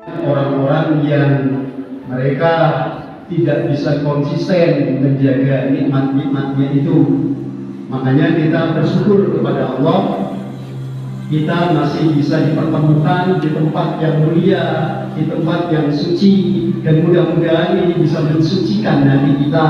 Orang-orang yang mereka tidak bisa konsisten menjaga nikmat-nikmatnya itu. Makanya kita bersyukur kepada Allah, kita masih bisa dipertemukan di tempat yang mulia, di tempat yang suci, dan mudah-mudahan ini bisa mensucikan hati kita.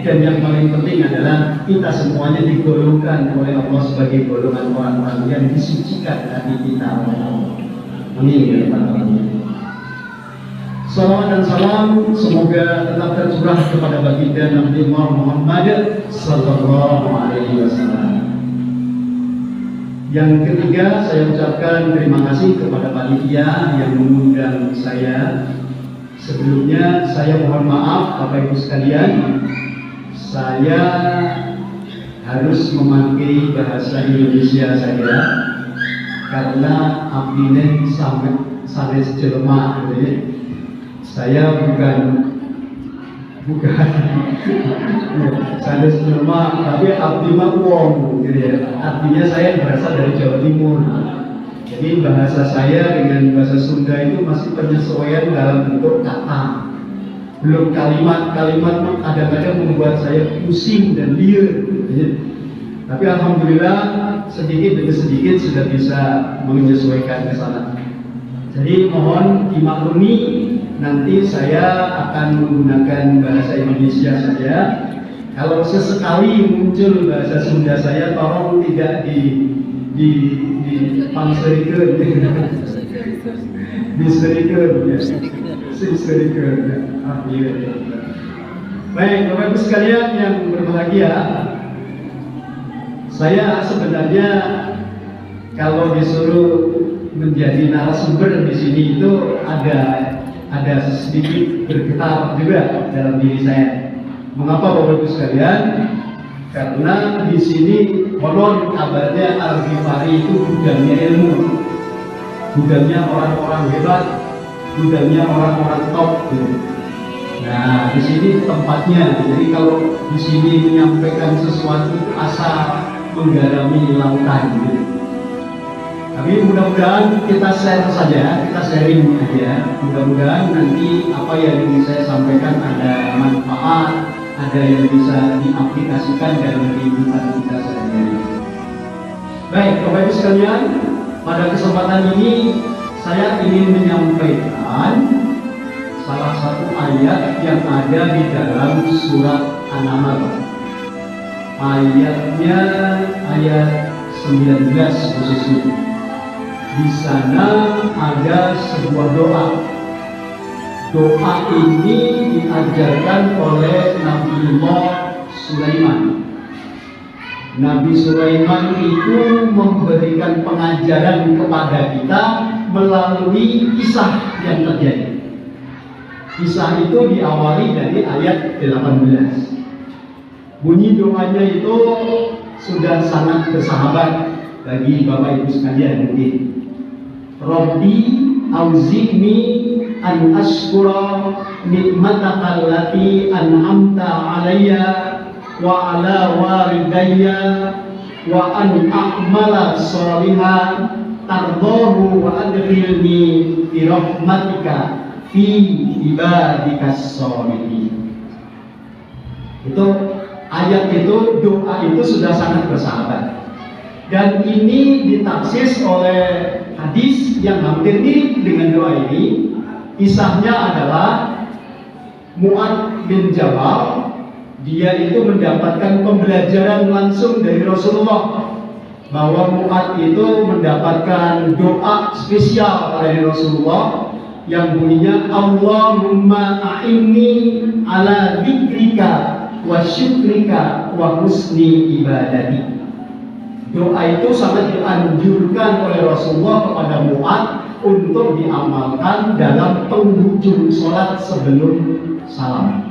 Dan yang paling penting adalah kita semuanya digolongkan oleh Allah sebagai golongan orang-orang yang disucikan hati kita oleh Allah. Amin ya rabbal alamin. Salawat dan salam semoga tetap tercurah kepada baginda Nabi Muhammad sallallahu alaihi wasallam. Yang ketiga, saya ucapkan terima kasih kepada panitia yang mengundang saya. Sebelumnya saya mohon maaf Bapak Ibu sekalian, saya harus memakai bahasa Indonesia saja karena abdine sampai jelema gitu ya. Saya bukan saya jelema, tapi abdi mah wong gitu ya. Artinya saya berasal dari Jawa Timur. Jadi bahasa saya dengan bahasa Sunda itu masih penyesuaian dalam bentuk kata. Belum kalimat kadang-kadang membuat saya pusing dan liar. Tapi alhamdulillah sedikit demi sedikit sudah bisa menyesuaikan ke sana. Jadi mohon dimaklumi, nanti saya akan menggunakan bahasa Indonesia saja. Kalau sesekali muncul bahasa Sunda saya, tolong tidak dipangserikan, diserikan. Baik, Bapak Ibu sekalian yang berbahagia, saya sebenarnya kalau disuruh menjadi narasumber di sini itu ada sedikit bergetar juga dalam diri saya. Mengapa Bapak Ibu sekalian? Karena di sini konon kabarnya Al-Ghifari itu gudangnya ilmu, gudangnya orang-orang hebat, gudangnya orang-orang top. Gitu. Nah, di sini tempatnya. Jadi kalau di sini menyampaikan sesuatu asa menggarami lautan. Gitu. Tapi mudah-mudahan kita share saja, kita sharing aja. Mudah-mudahan nanti apa yang ingin saya sampaikan ada manfaat, ada yang bisa diaplikasikan dalam kehidupan kita sehari-hari. Baik, Bapak Ibu sekalian, pada kesempatan ini saya ingin menyampaikan salah satu ayat yang ada di dalam surat An-Naml. Ayatnya ayat 19 khususnya. Di sana ada sebuah doa. Doa ini diajarkan oleh Nabiullah Sulaiman. Nabi Sulaiman itu memberikan pengajaran kepada kita melalui kisah yang terjadi. Kisah itu diawali dari ayat 18. Bunyi doanya itu sudah sangat bersahabat bagi Bapak Ibu sekalian mungkin. Rabbi auzi'ni an ashkura nikmataka allati an'amta alayya wa ala walidayya wa an a'mala sholihan tardahu wa adkhilni bi rahmatika fi ibadikas sholihin. Itu ayat itu, doa itu sudah sangat bersahabat. Dan ini ditafsir oleh hadis yang hampir mirip dengan doa ini. Kisahnya adalah Mu'adz bin Jabal. Dia itu mendapatkan pembelajaran langsung dari Rasulullah, bahwa Mu'adz itu mendapatkan doa spesial dari Rasulullah yang bunyinya Allahumma a'inni ala dzikrika wa syukrika wa husni ibadati. Doa itu sangat dianjurkan oleh Rasulullah kepada Mu'adz untuk diamalkan dalam penghujung sholat sebelum salam.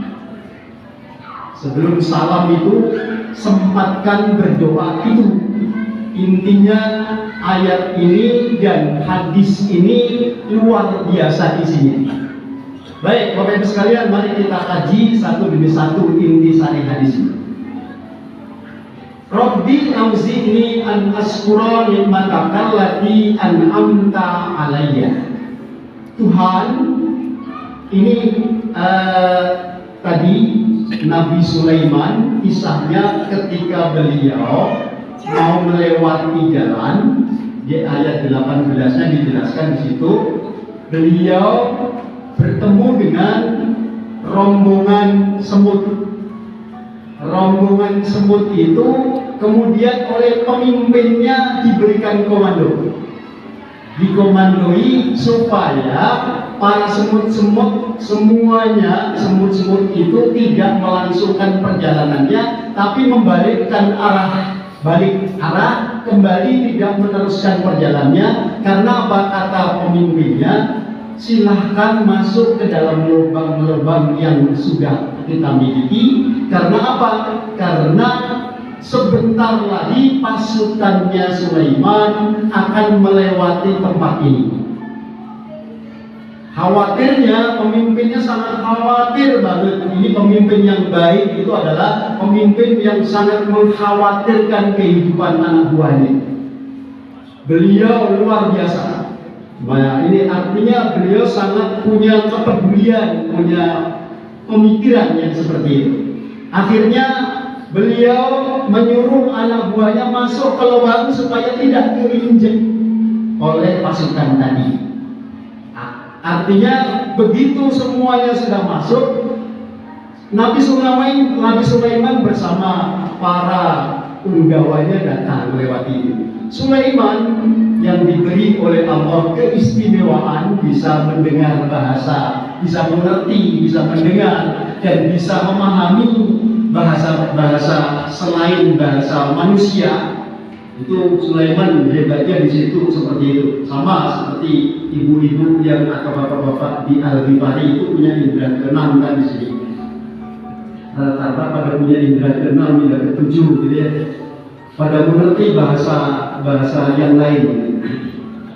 Sebelum salam itu sempatkan berdoa itu. Intinya ayat ini dan hadis ini luar biasa isinya. Baik, Bapak Ibu sekalian, mari kita kaji satu demi satu inti sari hadis ini. Rabbi auzi'ni an askura nikmataka allati an'amta alayya. Tuhan, ini tadi Nabi Sulaiman, kisahnya ketika beliau mau melewati jalan, di ayat 18-nya dijelaskan di situ, beliau bertemu dengan rombongan semut. Rombongan semut itu kemudian oleh pemimpinnya diberikan komando, dikomandoi supaya para semut-semut semuanya, semut-semut itu tidak melangsungkan perjalanannya, tapi membalikkan balik arah kembali, tidak meneruskan perjalanannya. Karena apa kata pemimpinnya? Silahkan masuk ke dalam lubang-lubang yang sudah kita miliki. Karena apa? Karena sebentar lagi pasukannya Sulaiman akan melewati tempat ini. Khawatirnya, pemimpinnya sangat khawatir banget. Ini pemimpin yang baik itu adalah pemimpin yang sangat mengkhawatirkan kehidupan anak buahnya. Beliau luar biasa. Nah, ini artinya beliau sangat punya kepedulian, punya pemikiran yang seperti itu. Akhirnya beliau menyuruh anak buahnya masuk ke lubang supaya tidak keinjek oleh pasukan tadi. Artinya begitu semuanya sudah masuk, Nabi Sulaiman bersama para penggawanya datang melewati itu. Sulaiman yang diberi oleh Allah keistimewaan bisa mendengar bahasa, bisa mengerti, bisa mendengar, dan bisa memahami bahasa selain bahasa manusia. Itu Sulaiman hebatnya di situ seperti itu. Sama seperti ibu-ibu yang atau bapak-bapak di Al-Ghifari itu punya indera keenam kan di sini. Rata-rata pada punya indera keenam, indera ketujuh gitu ya. Pada mengerti bahasa yang lain.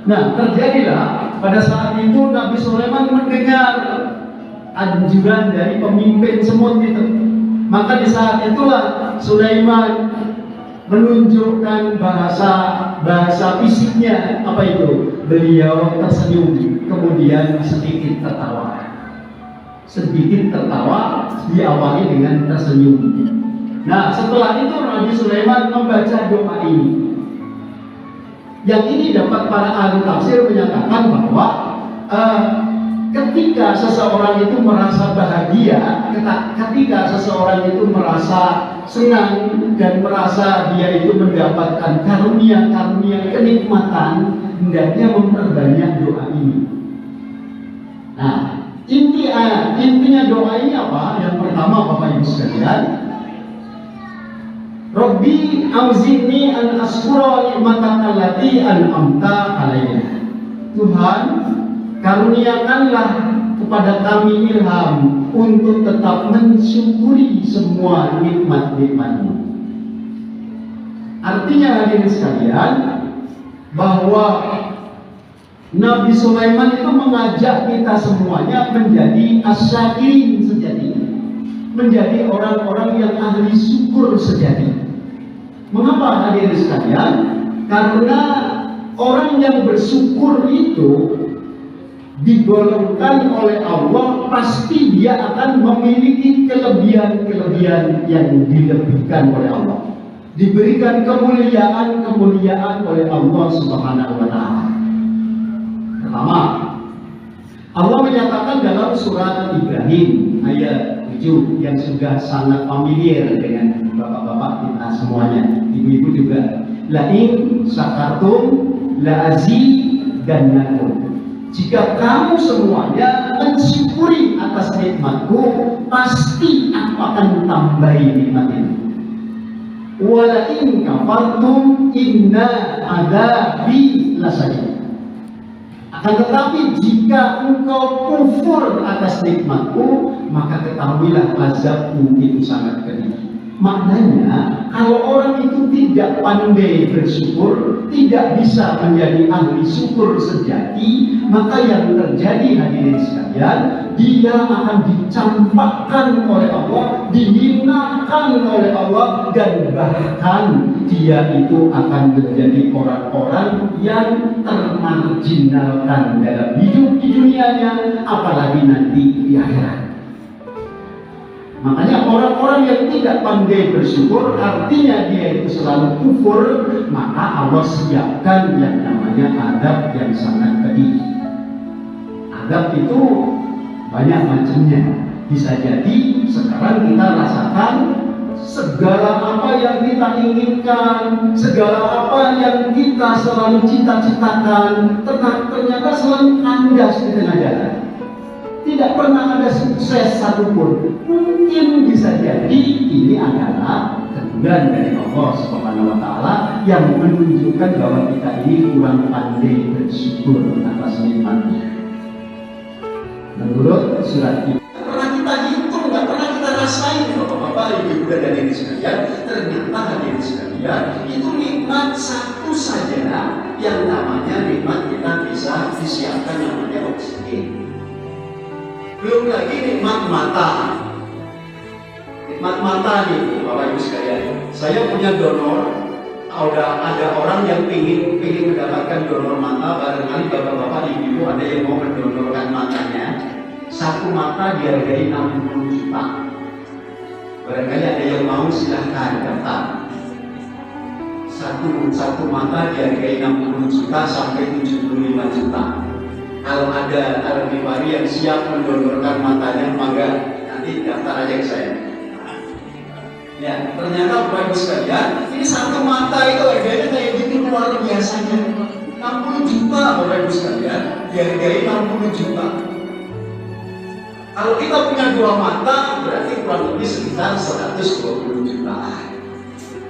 Nah, terjadilah pada saat itu Nabi Sulaiman mendengar anjuran dari pemimpin semut itu. Maka di saat itulah Sulaiman menunjukkan bahasa fisiknya. Apa itu? Beliau tersenyum, kemudian sedikit tertawa. Sedikit tertawa diawali dengan tersenyum. Nah, setelah itu Nabi Sulaiman membaca doa ini. Yang ini dapat para ahli tafsir menyatakan bahwa ketika seseorang itu merasa bahagia, ketika seseorang itu merasa senang dan merasa dia itu mendapatkan karunia-karunia kenikmatan, hendaknya memperbanyak doa ini. Nah, intinya doa ini apa? Yang pertama, Bapak Ibu sekalian, Rabbi auzi'ni an askura nikmataka allati an'amta alayya. Tuhan, karuniakanlah kepada kami ilham untuk tetap mensyukuri semua nikmat-nikmat-Mu. Artinya hadirin sekalian, bahwa Nabi Sulaiman itu mengajak kita semuanya menjadi asyakirin sejati, menjadi orang-orang yang ahli syukur sejati. Mengapa hadirin sekalian? Karena orang yang bersyukur itu digolongkan oleh Allah, pasti dia akan memiliki kelebihan-kelebihan yang dilebihkan oleh Allah. Diberikan kemuliaan-kemuliaan oleh Allah Subhanahu wa Ta'ala. Pertama, Allah menyatakan dalam surat Ibrahim ayat 7 yang sudah sangat familiar dengan bapak-bapak kita semuanya, ibu-ibu juga. La'in syakartum la'azidannakum. Jika kamu semuanya mensyukuri atas nikmatku, pasti aku akan tambahi nikmat ini. Wa in kafartum inna adzabi lasyadid. Akan tetapi jika engkau kufur atas nikmatku, maka ketahuilah azabku itu sangat pedih. Maknanya, kalau orang itu tidak pandai bersyukur, tidak bisa menjadi ahli syukur sejati, maka yang terjadi hadirin sekalian, dia akan dicampakkan oleh Allah, dihinakan oleh Allah, dan bahkan dia itu akan menjadi orang-orang yang termarginalkan dalam hidup di dunianya, apalagi nanti di akhirat. Makanya orang-orang yang tidak pandai bersyukur, artinya dia itu selalu kufur, maka Allah siapkan yang namanya adab yang sangat pedih. Adab itu banyak macamnya. Bisa jadi sekarang kita rasakan segala apa yang kita inginkan, segala apa yang kita selalu cita-citakan, ternyata selalu kandas di tengah jalan. Tidak pernah ada sukses satupun. Mungkin bisa jadi ini adalah teguran dari Allah Subhanahu wa Ta'ala yang menunjukkan bahwa kita ini kurang pandai bersyukur atas nikmatnya. Menurut surat ini, pernah kita hitung, nggak pernah kita rasain, bapak-bapak, ibu-ibu dan hadirin sekalian. Ternyata hadirin sekalian, itu nikmat satu saja yang namanya nikmat kita bisa disiapkan namanya oksigen. Belum lagi nikmat mata. Nikmat mata nih, Bapak Ibu sekalian. Saya punya donor. Ada orang yang ingin mendapatkan donor mata. Barangkali bapak-bapak, ibu ada yang mau mendonorkan matanya. Satu mata dihargai 60 juta. Barangkali ada yang mau, silahkan daftar. Satu mata dihargai 60 juta sampai 75 juta. Kalau ada ahli yang siap mendonorkan matanya, maka nanti daftar aja ke saya. Ya, ternyata Bapak Ibu sekalian, ini satu mata itu harganya kayak gitu luar biasanya. 60 juta Bapak Ibu sekalian, dihargai 60 juta. Kalau kita punya dua mata, berarti kurang lebih sekitar 120 juta.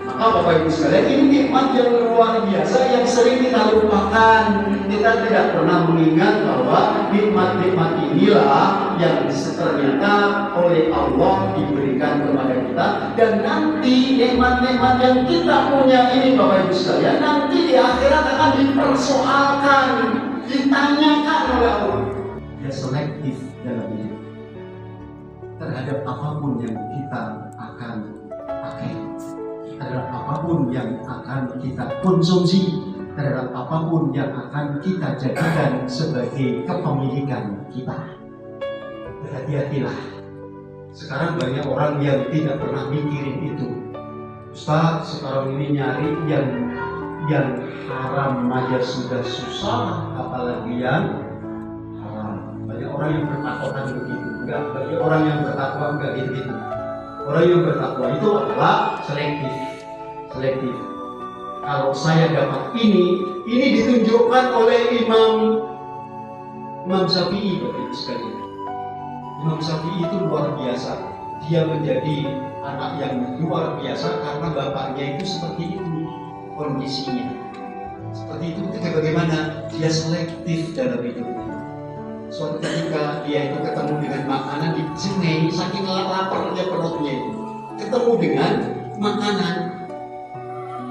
Maka Bapak Ibu sekalian, ini nikmat yang luar biasa yang sering kita lupakan. Kita tidak pernah mengingat bahwa nikmat-nikmat inilah yang ternyata oleh Allah diberikan kepada kita. Dan nanti nikmat-nikmat yang kita punya ini Bapak Ibu sekalian, nanti di akhirat akan dipersoalkan, ditanyakan oleh Allah. Dia selektif dalam hidup terhadap apapun yang kita akan pakai, terhadap apapun yang akan kita konsumsi, terhadap apapun yang akan kita jadikan sebagai kepemilikan kita. Berhati-hatilah. Sekarang banyak orang yang tidak pernah mikirin itu. Ustaz, sekarang ini nyari yang haram aja sudah susah, apalagi yang haram. Banyak orang yang bertakwa begitu. Enggak, banyak orang yang bertakwa enggak gitu. Orang yang bertakwa itu adalah selektif. Kalau saya dapat ini ditunjukkan oleh Imam Syafi'i, Bapak Ibu sekalian. Imam Syafi'i itu luar biasa. Dia menjadi anak yang luar biasa karena bapaknya itu seperti itu kondisinya. Seperti itu bagaimana dia selektif dalam hidup. Suatu ketika dia itu ketemu dengan makanan di sini, saking laparnya perutnya itu, ketemu dengan makanan.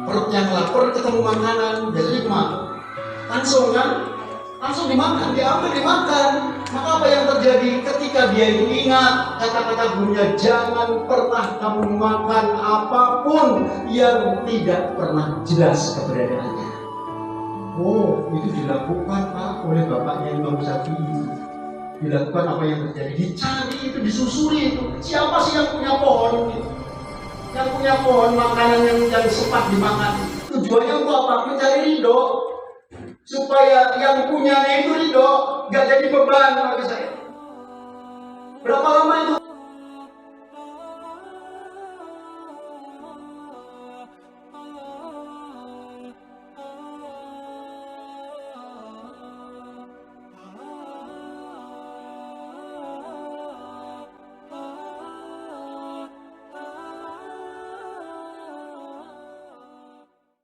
Perut yang lapar ketemu makanan, biasanya kemana? Langsung dimakan, diambil dimakan. Maka apa yang terjadi ketika ketika dia itu ingat kata-kata gurunya, jangan pernah kamu makan apapun yang tidak pernah jelas keberadaannya. Oh, itu dilakukan Pak oleh bapaknya Imam Syafi'i. Dilakukan apa yang terjadi, dicari itu, disusuri itu. Siapa sih yang punya pohon itu? Yang punya pohon makanan yang sempat dimakan. Tujuannya untuk apa? Mencari ridho, supaya yang punyanya itu ridho, gak jadi beban bagi saya.